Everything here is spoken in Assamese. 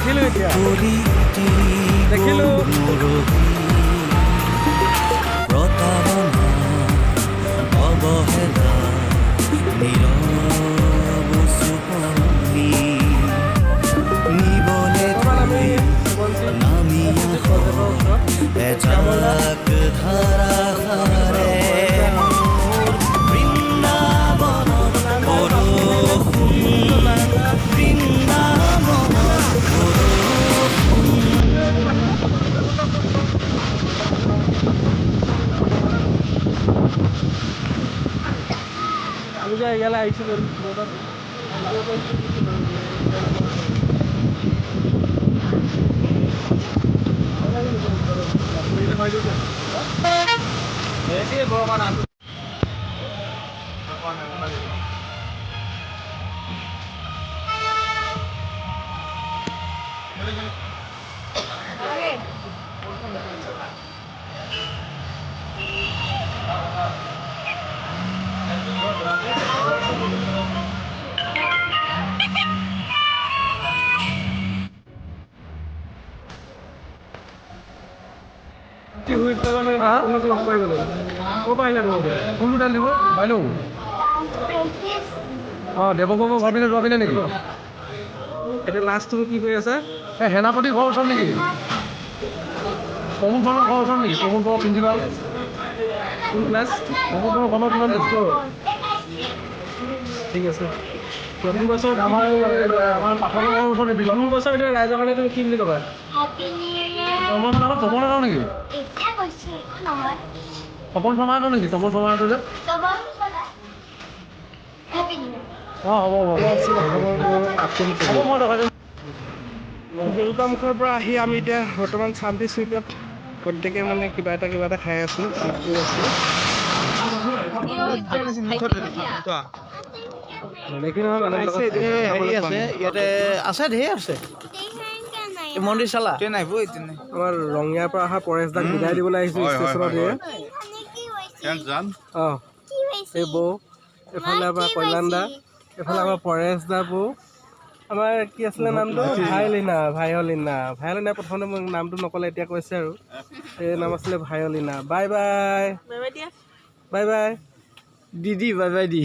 দেখিলোঁ এতিয়া দেখিলোঁ অবহেলা নীৰৱ চুপনি নিবলে নামি এজাক ধাৰাসাৰে বৃন্দাবনত বৰষুণ আমি যে ইয়ালৈ আহিছিলোঁ কোনটো তেল দিব বাইদেউ অঁ দেৱবাবু ভাবিলে যোৱাবিনে নেকি এতিয়া লাষ্টটো কি কৰি আছে এই সেনাপতি ঘৰ ওচৰত নেকি প্ৰমোদ বৰৰ ঘৰ ওচৰত নেকি প্ৰমোদ বৰৰ প্ৰিন্সিপাল কোন ক্লাছ প্ৰমোদ বৰৰ ঘৰৰ কিমান ঠিক আছে নতুন বছৰ আমাৰ পাঠকৰ ঘৰৰ ওচৰত নতুন বছৰ এতিয়া ৰাইজৰ কাৰণে তুমি কি বুলি ক'বা তপন শৰ্মাক ক'ব নাযাওঁ নেকি তপন শৰ্মাটো নেকি তপন শৰ্মাটো যে অঁ হ'ব হ'ব মই দেউতামুখৰ পৰা আহি আমি এতিয়া বৰ্তমান শান্তি চুইটত প্ৰত্যেকে মানে কিবা এটা খাই আছোঁ ইয়াতে আছে ঢেৰ আছে মন্দিৰ চালা আমাৰ ৰঙিয়াৰ পৰা অহা পৰেশদাক বিদায় দিবলৈ আহিছোঁ ষ্টেচনত অঁ এই বৌ এইফালে আমাৰ কল্যাণ দা এইফালে আমাৰ পৰেশ দা বৌ আমাৰ কি আছিলে নামটো ভায়লিনা প্ৰথমতে মোক নামটো নক'লে এতিয়া কৈছে আৰু এই নাম আছিলে ভায়লিনা বাই বাই দিদি বাই বাই দি